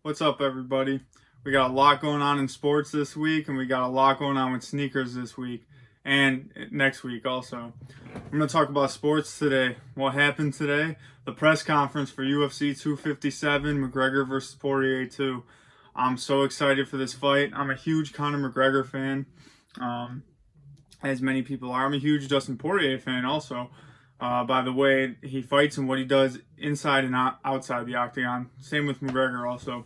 What's up, everybody? We got a lot going on in sports this week, and we got a lot going on with sneakers this week and next week also. I'm going to talk about sports today. What happened today? The press conference for UFC 257, McGregor versus Poirier 2. I'm so excited for this fight. I'm a huge Conor McGregor fan, as many people are. I'm a huge Dustin Poirier fan also. By the way he fights and what he does inside and outside the octagon. Same with McGregor also.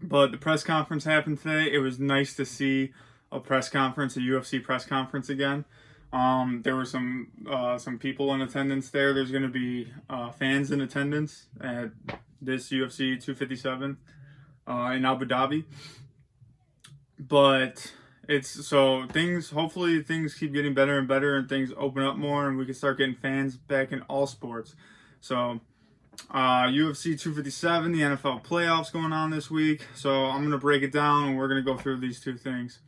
But the press conference happened today. It was nice to see a press conference, a UFC press conference again. There were some people in attendance there. There's going to be fans in attendance at this UFC 257 in Abu Dhabi. But hopefully things keep getting better and better and things open up more and we can start getting fans back in all sports. So UFC 257, the NFL playoffs going on this week. So I'm going to break it down and we're going to go through these two things.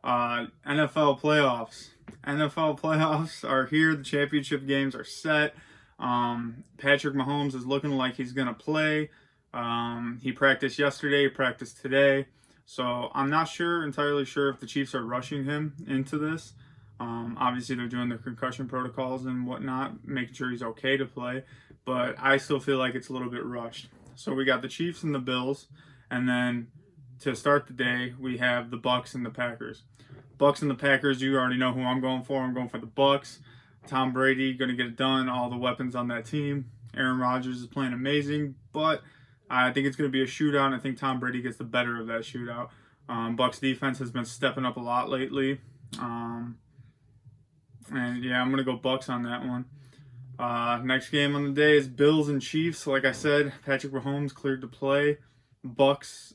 NFL playoffs. NFL playoffs are here. The championship games are set. Patrick Mahomes is looking like he's going to play. He practiced yesterday, practiced today. So I'm not entirely sure if the Chiefs are rushing him into this. Obviously, they're doing their concussion protocols and whatnot, making sure he's okay to play. But I still feel like it's a little bit rushed. So we got the Chiefs and the Bills. And then to start the day, we have the Bucs and the Packers. Bucs and the Packers, you already know who I'm going for. I'm going for the Bucs. Tom Brady, going to get it done. All the weapons on that team. Aaron Rodgers is playing amazing. But I think it's going to be a shootout. I think Tom Brady gets the better of that shootout. Bucs defense has been stepping up a lot lately. And yeah, I'm going to go Bucs on that one. Next game on the day is Bills and Chiefs. Like I said, Patrick Mahomes cleared to play. Bills,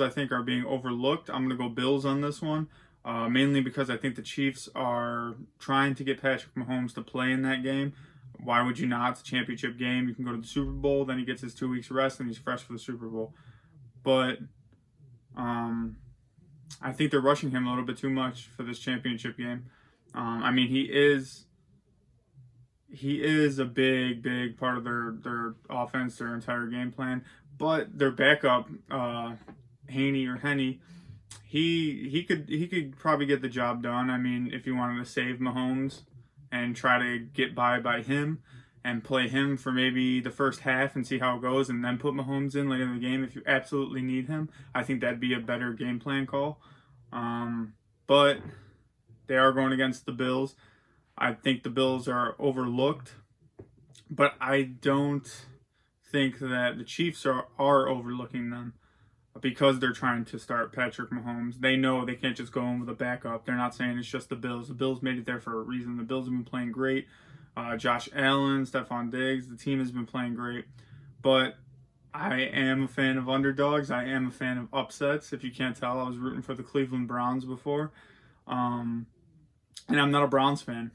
I think, are being overlooked. I'm going to go Bills on this one. Mainly because I think the Chiefs are trying to get Patrick Mahomes to play in that game. Why would you not? It's a championship game. You can go to the Super Bowl, then he gets his 2 weeks rest, and he's fresh for the Super Bowl. But I think they're rushing him a little bit too much for this championship game. I mean, he is a big part of their offense, their entire game plan. But their backup, Henny, he could probably get the job done. I mean, if you wanted to save Mahomes and try to get by him and play him for maybe the first half and see how it goes and then put Mahomes in later in the game if you absolutely need him, I think that'd be a better game plan call. But they are going against the Bills. I think the Bills are overlooked, but I don't think that the Chiefs are overlooking them because they're trying to start Patrick Mahomes. They know they can't just go in with a backup. They're not saying it's just the Bills. The Bills made it there for a reason. The Bills have been playing great. Josh Allen, Stephon Diggs, the team has been playing great. But I am a fan of underdogs. I am a fan of upsets. If you can't tell, I was rooting for the Cleveland Browns before. And I'm not a Browns fan.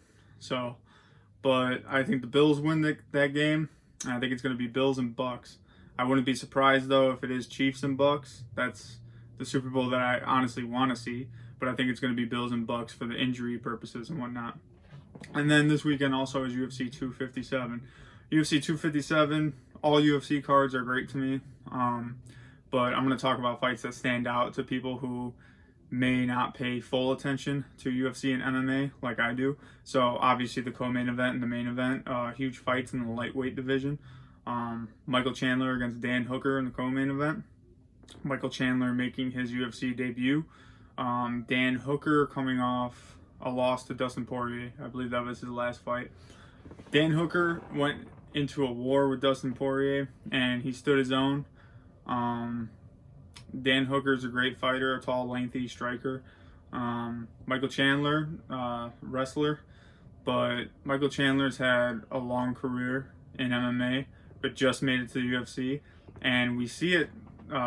But I think the Bills win that game. And I think it's going to be Bills and Bucs. I wouldn't be surprised, though, if it is Chiefs and Bucs. That's the Super Bowl that I honestly want to see. But I think it's going to be Bills and Bucs for the injury purposes and whatnot. And then this weekend also is UFC 257. UFC 257, all UFC cards are great to me. But I'm going to talk about fights that stand out to people who may not pay full attention to UFC and MMA like I do. So obviously the co-main event and the main event, huge fights in the lightweight division. Michael Chandler against Dan Hooker in the co-main event. Michael Chandler making his UFC debut. Dan Hooker coming off a loss to Dustin Poirier. I believe that was his last fight. Dan Hooker went into a war with Dustin Poirier and he stood his own. Dan Hooker is a great fighter, a tall, lengthy striker. Michael Chandler, wrestler. But Michael Chandler's had a long career in MMA, but just made it to the UFC. And we see it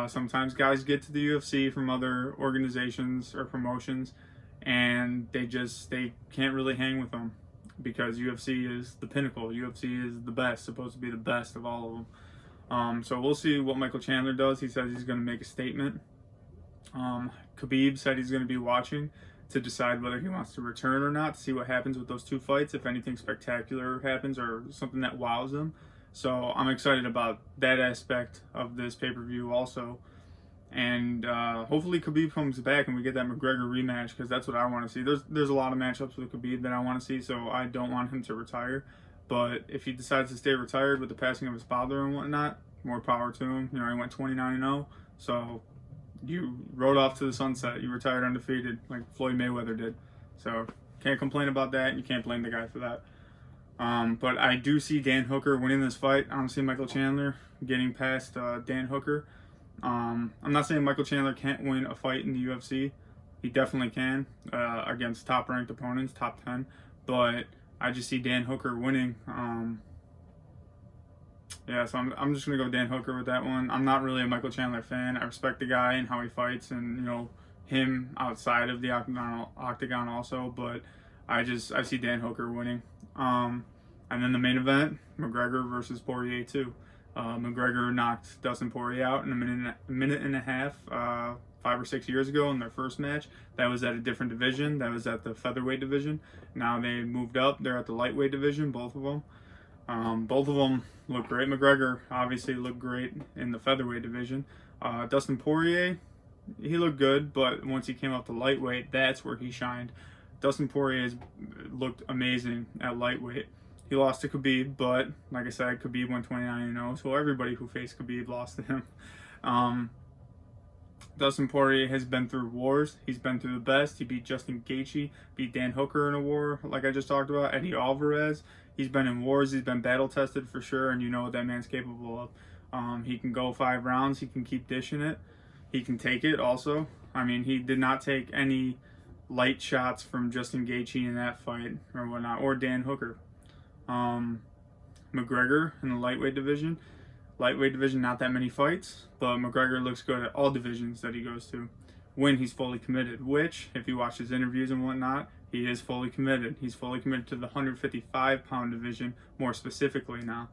sometimes. Guys get to the UFC from other organizations or promotions, and they can't really hang with them because UFC is the pinnacle. UFC is the best, supposed to be the best of all of them. So we'll see what Michael Chandler does. He says he's going to make a statement. Khabib said he's going to be watching to decide whether he wants to return or not, to see what happens with those two fights, if anything spectacular happens or something that wows him. So I'm excited about that aspect of this pay-per-view also. And hopefully Khabib comes back and we get that McGregor rematch, because that's what I want to see. There's a lot of matchups with Khabib that I want to see, so I don't want him to retire. But if he decides to stay retired with the passing of his father and whatnot, more power to him. You know, he went 29-0, so you rode off to the sunset. You retired undefeated like Floyd Mayweather did. So can't complain about that. You can't blame the guy for that. But I do see Dan Hooker winning this fight. I don't see Michael Chandler getting past Dan Hooker. I'm not saying Michael Chandler can't win a fight in the UFC. He definitely can against top-ranked opponents, top 10. But I just see Dan Hooker winning. Yeah, so I'm just going to go Dan Hooker with that one. I'm not really a Michael Chandler fan. I respect the guy and how he fights and, you know, him outside of the octagon also. But I see Dan Hooker winning. And then the main event, McGregor versus Poirier 2. McGregor knocked Dustin Poirier out in a minute and a half 5 or 6 years ago in their first match. That was at a different division. That was at the featherweight division. Now they moved up. They're at the lightweight division, both of them. Both of them look great. McGregor obviously looked great in the featherweight division. Dustin Poirier, he looked good, but once he came up to lightweight, that's where he shined. Dustin Poirier looked amazing at lightweight. He lost to Khabib, but like I said, Khabib went 29-0, so everybody who faced Khabib lost to him. Dustin Poirier has been through wars. He's been through the best. He beat Justin Gaethje, beat Dan Hooker in a war, like I just talked about, Eddie Alvarez. He's been in wars. He's been battle-tested for sure, and you know what that man's capable of. He can go 5 rounds. He can keep dishing it. He can take it also. I mean, he did not take any light shots from Justin Gaethje in that fight or whatnot, or Dan Hooker. McGregor in the lightweight division, not that many fights, but McGregor looks good at all divisions that he goes to when he's fully committed, which if you watch his interviews and whatnot, he is fully committed. He's fully committed to the 155-pound division more specifically now.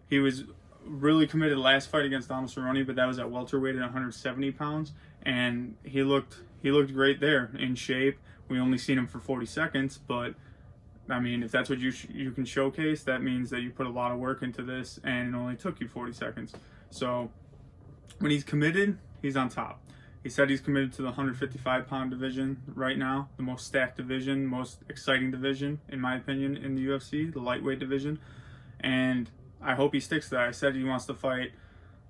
He was really committed last fight against Donald Cerrone, but that was at welterweight at 170 pounds, and he looked great there, in shape. We only seen him for 40 seconds, but I mean, if that's what you can showcase, that means that you put a lot of work into this, and it only took you 40 seconds. So when he's committed, he's on top. He said he's committed to the 155-pound division right now, the most stacked division, most exciting division, in my opinion, in the UFC, the lightweight division. And I hope he sticks to that. I said he wants to fight,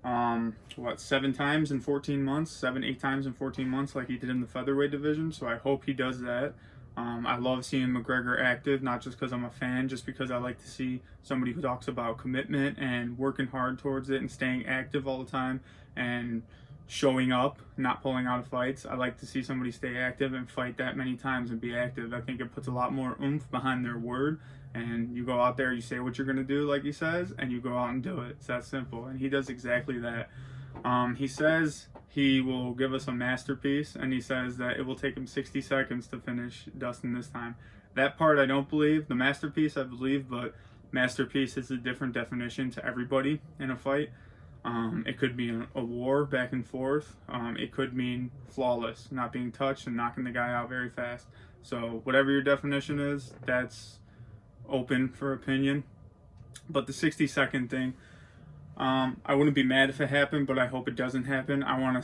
7 times in 14 months, 8 times in 14 months like he did in the featherweight division. So I hope he does that. I love seeing McGregor active, not just because I'm a fan, just because I like to see somebody who talks about commitment and working hard towards it and staying active all the time and showing up, not pulling out of fights. I like to see somebody stay active and fight that many times and be active. I think it puts a lot more oomph behind their word, and you go out there, you say what you're going to do, like he says, and you go out and do it. It's that simple, and he does exactly that. He says he will give us a masterpiece, and he says that it will take him 60 seconds to finish Dustin this time. That part I don't believe. The masterpiece I believe, but masterpiece is a different definition to everybody in a fight. It could be a war back and forth. It could mean flawless, not being touched and knocking the guy out very fast. So whatever your definition is, that's open for opinion. But the 60-second thing, I wouldn't be mad if it happened, but I hope it doesn't happen. I want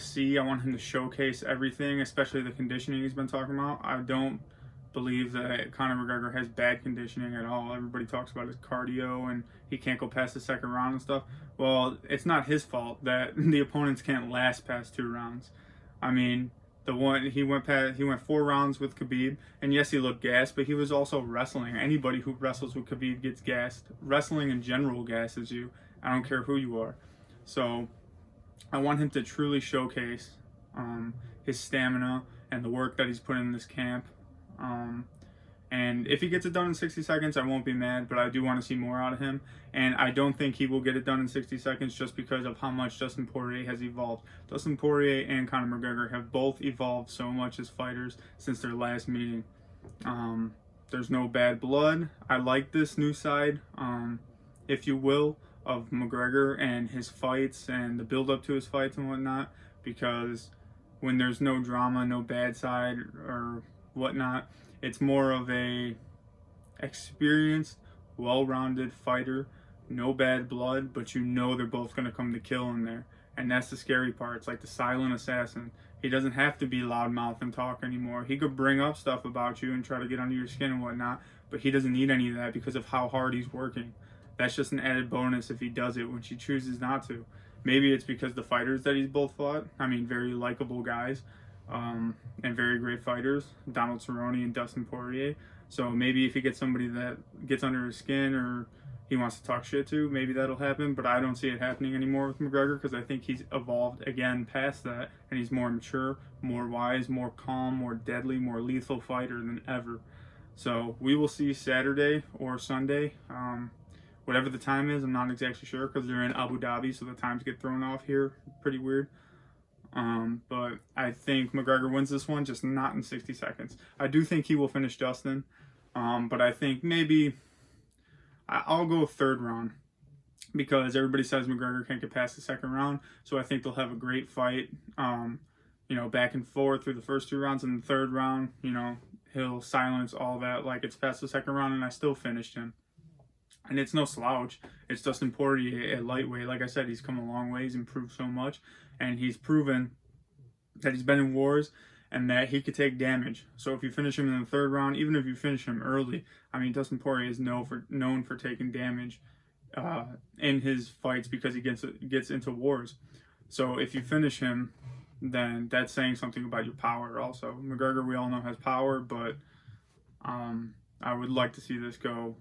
him to showcase everything, especially the conditioning he's been talking about. I don't believe that Conor McGregor has bad conditioning at all. Everybody talks about his cardio and he can't go past the second round and stuff. Well, it's not his fault that the opponents can't last past 2 rounds. I mean, he went 4 rounds with Khabib, and yes, he looked gassed, but he was also wrestling. Anybody who wrestles with Khabib gets gassed. Wrestling in general gasses you. I don't care who you are. So I want him to truly showcase his stamina and the work that he's put in this camp. And if he gets it done in 60 seconds, I won't be mad, but I do want to see more out of him. And I don't think he will get it done in 60 seconds just because of how much Dustin Poirier has evolved. Dustin Poirier and Conor McGregor have both evolved so much as fighters since their last meeting. There's no bad blood. I like this new side, if you will, of McGregor and his fights and the build-up to his fights and whatnot, because when there's no drama, no bad side or whatnot, it's more of a experienced, well-rounded fighter no bad blood, but you know they're both going to come to kill in there. And that's the scary part. It's like the silent assassin. He doesn't have to be loudmouth and talk anymore. He could bring up stuff about you and try to get under your skin and whatnot, but he doesn't need any of that because of how hard he's working. That's just an added bonus if he does it when she chooses not to. Maybe it's because the fighters that he's both fought, I mean, very likable guys, and very great fighters, Donald Cerrone and Dustin Poirier. So maybe if he gets somebody that gets under his skin or he wants to talk shit to, maybe that'll happen, but I don't see it happening anymore with McGregor because I think he's evolved again past that, and he's more mature, more wise, more calm, more deadly, more lethal fighter than ever. So we will see Saturday or Sunday. Whatever the time is, I'm not exactly sure because they're in Abu Dhabi, so the times get thrown off here. Pretty weird. But I think McGregor wins this one, just not in 60 seconds. I do think he will finish Dustin, but I think maybe I'll go third round because everybody says McGregor can't get past the second round, so I think they'll have a great fight, back and forth through the first 2 rounds, and the third round, he'll silence all that like it's past the second round, and I still finished him. And it's no slouch. It's Dustin Poirier at lightweight. Like I said, he's come a long way. He's improved so much. And he's proven that he's been in wars and that he could take damage. So if you finish him in the third round, even if you finish him early, I mean, Dustin Poirier is known for taking damage in his fights because he gets into wars. So if you finish him, then that's saying something about your power also. McGregor, we all know, has power, but I would like to see this go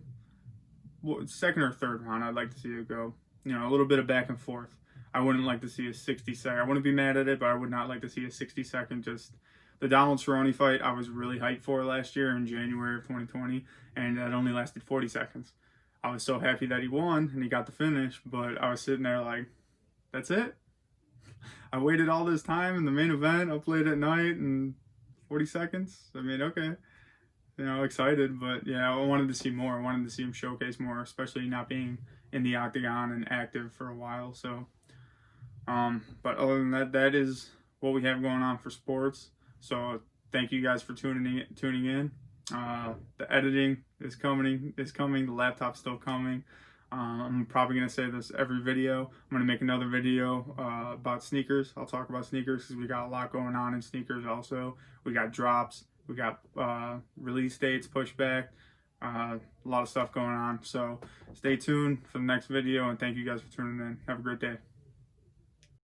second or third round. I'd like to see it go, a little bit of back and forth. I wouldn't like to see a 60-second. I wouldn't be mad at it, but I would not like to see a 60-second. Just the Donald Cerrone fight, I was really hyped for last year in January of 2020, and that only lasted 40 seconds. I was so happy that he won and he got the finish, but I was sitting there like, that's it? I waited all this time in the main event up late at night and 40 seconds? I mean, okay. Excited, but yeah, I wanted to see more. I wanted to see him showcase more, especially not being in the octagon and active for a while. So, but other than that, that is what we have going on for sports. So thank you guys for tuning in. The editing is coming. The laptop's still coming. I'm probably going to say this every video. I'm going to make another video about sneakers. I'll talk about sneakers because we got a lot going on in sneakers also. We got drops. We got release dates pushed back. A lot of stuff going on. So stay tuned for the next video, and thank you guys for tuning in. Have a great day.